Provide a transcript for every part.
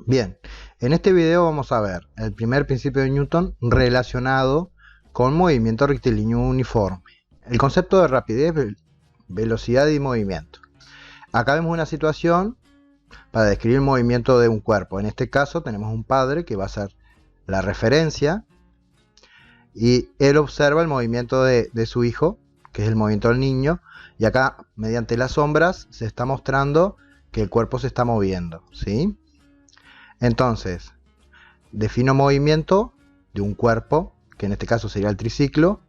Bien, en este video vamos a ver el primer principio de Newton relacionado con movimiento rectilíneo uniforme. El concepto de rapidez, velocidad y movimiento. Acá vemos una situación para describir el movimiento de un cuerpo. En este caso tenemos un padre que va a ser la referencia y él observa el movimiento de su hijo, que es el movimiento del niño, y acá mediante las sombras se está mostrando que el cuerpo se está moviendo, ¿sí? Entonces, defino movimiento de un cuerpo, que en este caso sería el triciclo.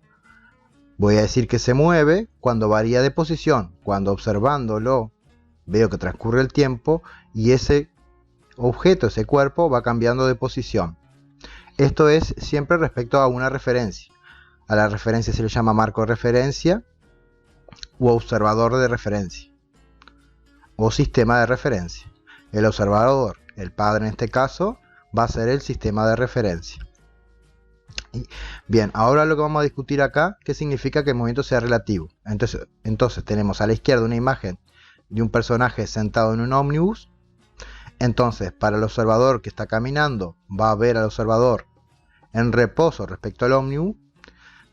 Voy a decir que se mueve cuando varía de posición. Cuando observándolo veo que transcurre el tiempo y ese objeto, ese cuerpo, va cambiando de posición. Esto es siempre respecto a una referencia. A la referencia se le llama marco de referencia u observador de referencia o sistema de referencia. El observador, el padre en este caso, va a ser el sistema de referencia. Bien, ahora lo que vamos a discutir acá, ¿qué significa que el movimiento sea relativo? Entonces tenemos a la izquierda una imagen de un personaje sentado en un ómnibus. Entonces, para el observador que está caminando, va a ver al observador en reposo respecto al ómnibus.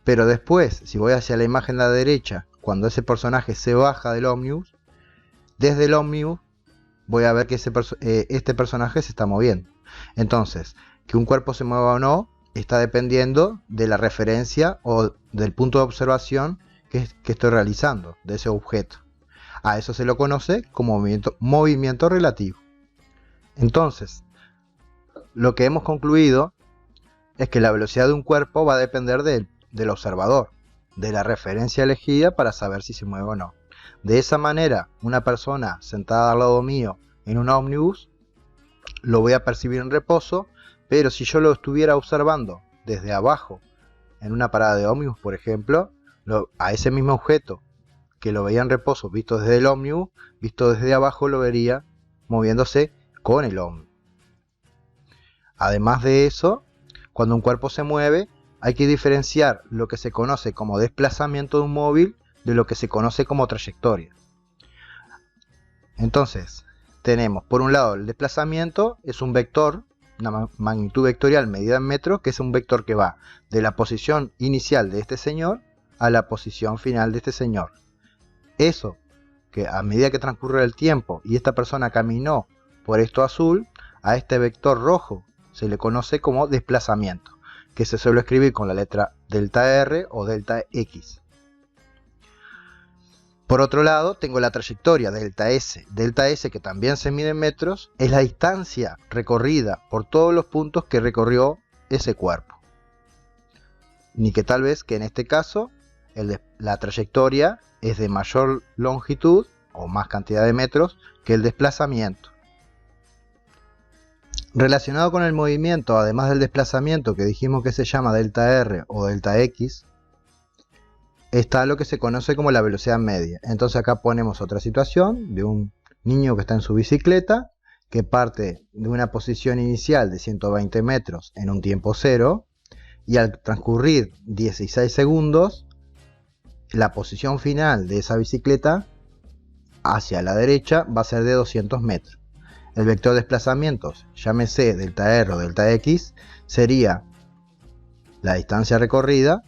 Pero después, si voy hacia la imagen de la derecha, cuando ese personaje se baja del ómnibus, desde el ómnibus voy a ver que este personaje se está moviendo. Entonces, que un cuerpo se mueva o no está dependiendo de la referencia o del punto de observación que estoy realizando de ese objeto. A eso se lo conoce como movimiento relativo. Entonces, lo que hemos concluido es que la velocidad de un cuerpo va a depender del observador, de la referencia elegida para saber si se mueve o no. De esa manera, una persona sentada al lado mío en un ómnibus lo voy a percibir en reposo, pero si yo lo estuviera observando desde abajo en una parada de ómnibus, por ejemplo, a ese mismo objeto que lo veía en reposo visto desde el ómnibus, visto desde abajo lo vería moviéndose con el ómnibus. Además de eso, cuando un cuerpo se mueve, hay que diferenciar lo que se conoce como desplazamiento de un móvil de lo que se conoce como trayectoria. Entonces, tenemos por un lado el desplazamiento, es un vector, una magnitud vectorial medida en metros, que es un vector que va de la posición inicial de este señor a la posición final de este señor. Eso, que a medida que transcurre el tiempo y esta persona caminó por esto azul, a este vector rojo se le conoce como desplazamiento, que se suele escribir con la letra delta R o delta X. Por otro lado, tengo la trayectoria delta S. Delta S, que también se mide en metros, es la distancia recorrida por todos los puntos que recorrió ese cuerpo. Ni que tal vez que en este caso la trayectoria es de mayor longitud o más cantidad de metros que el desplazamiento. Relacionado con el movimiento, además del desplazamiento que dijimos que se llama delta R o delta X, está lo que se conoce como la velocidad media. Entonces acá ponemos otra situación de un niño que está en su bicicleta, que parte de una posición inicial de 120 metros en un tiempo cero, y al transcurrir 16 segundos, la posición final de esa bicicleta hacia la derecha va a ser de 200 metros. El vector de desplazamientos, llámese delta R o delta X, sería la distancia recorrida,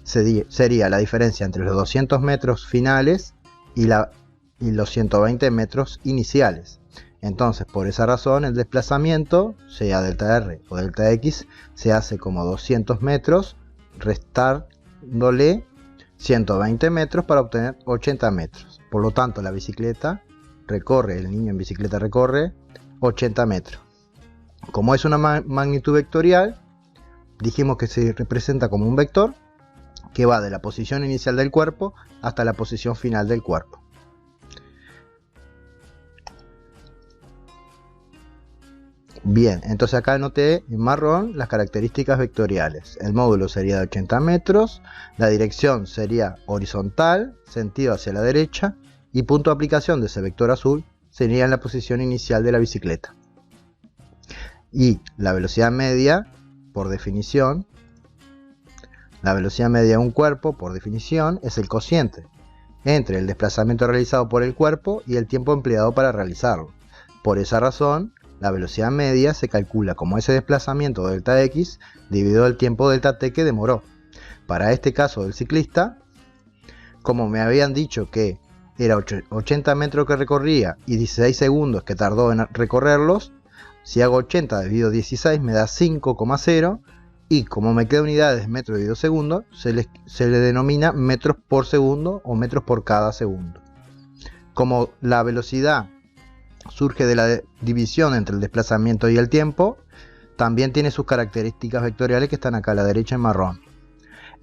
sería la diferencia entre los 200 metros finales y los 120 metros iniciales. Entonces, por esa razón, el desplazamiento, sea delta R o delta X, se hace como 200 metros, restándole 120 metros para obtener 80 metros. Por lo tanto, la bicicleta recorre, el niño en bicicleta recorre 80 metros. Como es una magnitud vectorial, dijimos que se representa como un vector que va de la posición inicial del cuerpo hasta la posición final del cuerpo. Bien, entonces acá anoté en marrón las características vectoriales. El módulo sería de 80 metros, la dirección sería horizontal, sentido hacia la derecha, y punto de aplicación de ese vector azul sería en la posición inicial de la bicicleta. Y la velocidad media, por definición, la velocidad media de un cuerpo, por definición, es el cociente entre el desplazamiento realizado por el cuerpo y el tiempo empleado para realizarlo. Por esa razón, la velocidad media se calcula como ese desplazamiento delta x dividido el tiempo delta t que demoró. Para este caso del ciclista, como me habían dicho que era 80 metros que recorría y 16 segundos que tardó en recorrerlos, si hago 80 dividido 16 me da 5,0, y como me queda unidades metros dividido segundo, se le denomina metros por segundo o metros por cada segundo. Como la velocidad surge de la división entre el desplazamiento y el tiempo, también tiene sus características vectoriales que están acá a la derecha en marrón.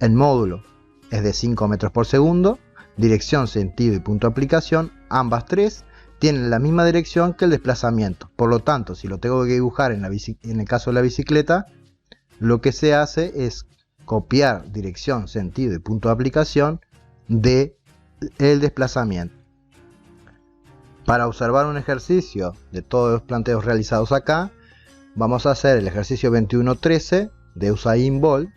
El módulo es de 5 metros por segundo, dirección, sentido y punto de aplicación, ambas tres tienen la misma dirección que el desplazamiento. Por lo tanto, si lo tengo que dibujar en el caso de la bicicleta, lo que se hace es copiar dirección, sentido y punto de aplicación del desplazamiento. Para observar un ejercicio de todos los planteos realizados acá, vamos a hacer el ejercicio 21.13 de Usain Bolt,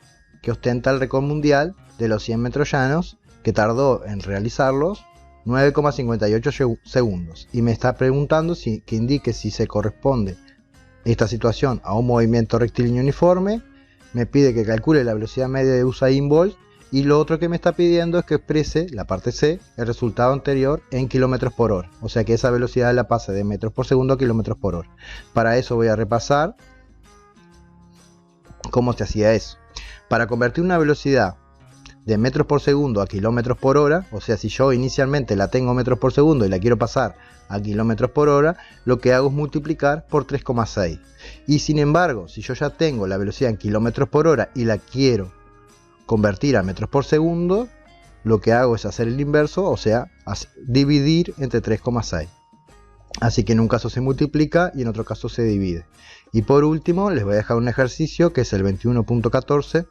que ostenta el récord mundial de los 100 metros llanos, que tardó en realizarlos 9,58 segundos. Y me está preguntando que indique si se corresponde esta situación a un movimiento rectilíneo uniforme. Me pide que calcule la velocidad media de Usain Bolt, y lo otro que me está pidiendo es que exprese, la parte C, el resultado anterior en kilómetros por hora. O sea que esa velocidad la pase de metros por segundo a kilómetros por hora. Para eso voy a repasar cómo se hacía eso. Para convertir una velocidad de metros por segundo a kilómetros por hora, o sea, si yo inicialmente la tengo metros por segundo y la quiero pasar a kilómetros por hora, lo que hago es multiplicar por 3,6. Y sin embargo, si yo ya tengo la velocidad en kilómetros por hora y la quiero convertir a metros por segundo, lo que hago es hacer el inverso, o sea, dividir entre 3,6. Así que en un caso se multiplica y en otro caso se divide. Y por último, les voy a dejar un ejercicio que es el 21.14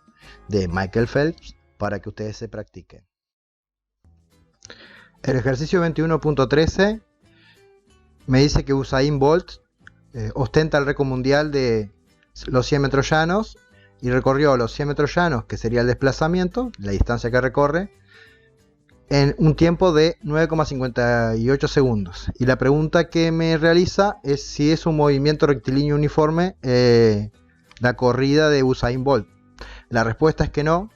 de Michael Phelps para que ustedes se practiquen. El ejercicio 21.13 me dice que Usain Bolt ostenta el récord mundial de los 100 metros llanos y recorrió los 100 metros llanos, que sería el desplazamiento, la distancia que recorre, en un tiempo de 9,58 segundos. Y la pregunta que me realiza es si es un movimiento rectilíneo uniforme la corrida de Usain Bolt. La respuesta es que no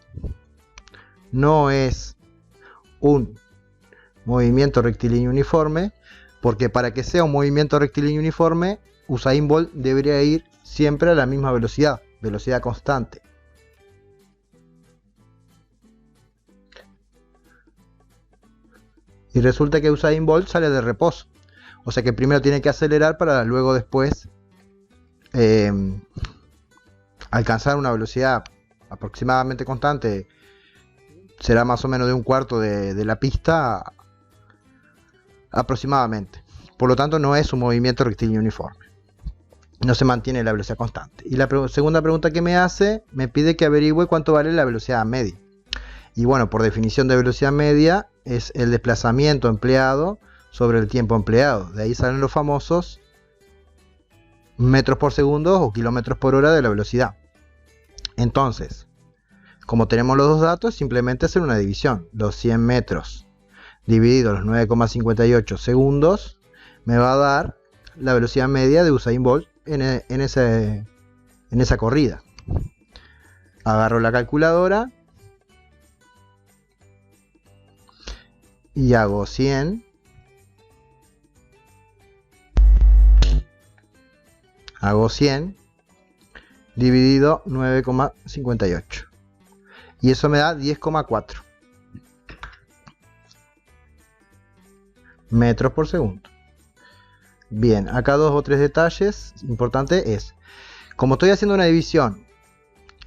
es un movimiento rectilíneo uniforme, porque para que sea un movimiento rectilíneo uniforme, Usain Bolt debería ir siempre a la misma velocidad constante. Y resulta que Usain Bolt sale de reposo, o sea que primero tiene que acelerar para luego después alcanzar una velocidad aproximadamente constante. Será más o menos de un cuarto de la pista aproximadamente. Por lo tanto, no es un movimiento rectilíneo uniforme. No se mantiene la velocidad constante. Y la segunda pregunta que me hace, me pide que averigüe cuánto vale la velocidad media. Y bueno, por definición de velocidad media, es el desplazamiento empleado sobre el tiempo empleado. De ahí salen los famosos metros por segundo o kilómetros por hora de la velocidad. Entonces, como tenemos los dos datos, simplemente hacer una división. Los 100 metros dividido los 9,58 segundos me va a dar la velocidad media de Usain Bolt en esa corrida. Agarro la calculadora y hago 100 dividido 9,58 y eso me da 10,4 metros por segundo. Bien, acá dos o tres detalles importantes es, como estoy haciendo una división,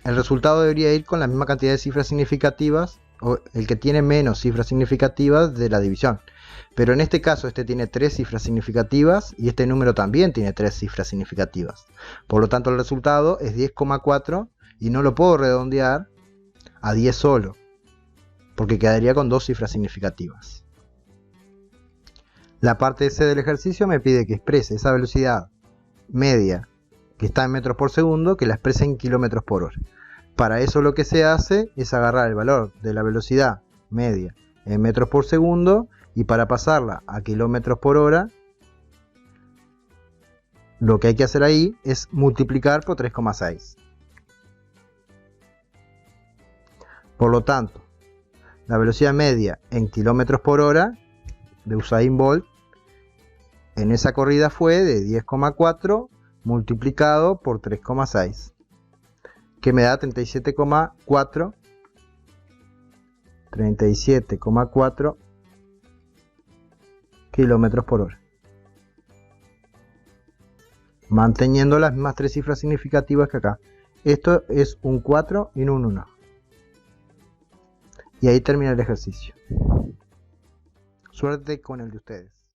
el resultado debería ir con la misma cantidad de cifras significativas, o el que tiene menos cifras significativas de la división. Pero en este caso este tiene 3 cifras significativas y este número también tiene 3 cifras significativas. Por lo tanto el resultado es 10,4 y no lo puedo redondear a 10 solo, porque quedaría con 2 cifras significativas. La parte C del ejercicio me pide que exprese esa velocidad media que está en metros por segundo, que la exprese en kilómetros por hora. Para eso lo que se hace es agarrar el valor de la velocidad media en metros por segundo y para pasarla a kilómetros por hora Lo que hay que hacer ahí es multiplicar por 3,6. Por lo tanto, la velocidad media en kilómetros por hora de Usain Bolt en esa corrida fue de 10,4 multiplicado por 3,6, que me da 37,4 kilómetros por hora, manteniendo las mismas tres cifras significativas que acá. Esto es un 4 y no un 1. Y ahí termina el ejercicio. Suerte con el de ustedes.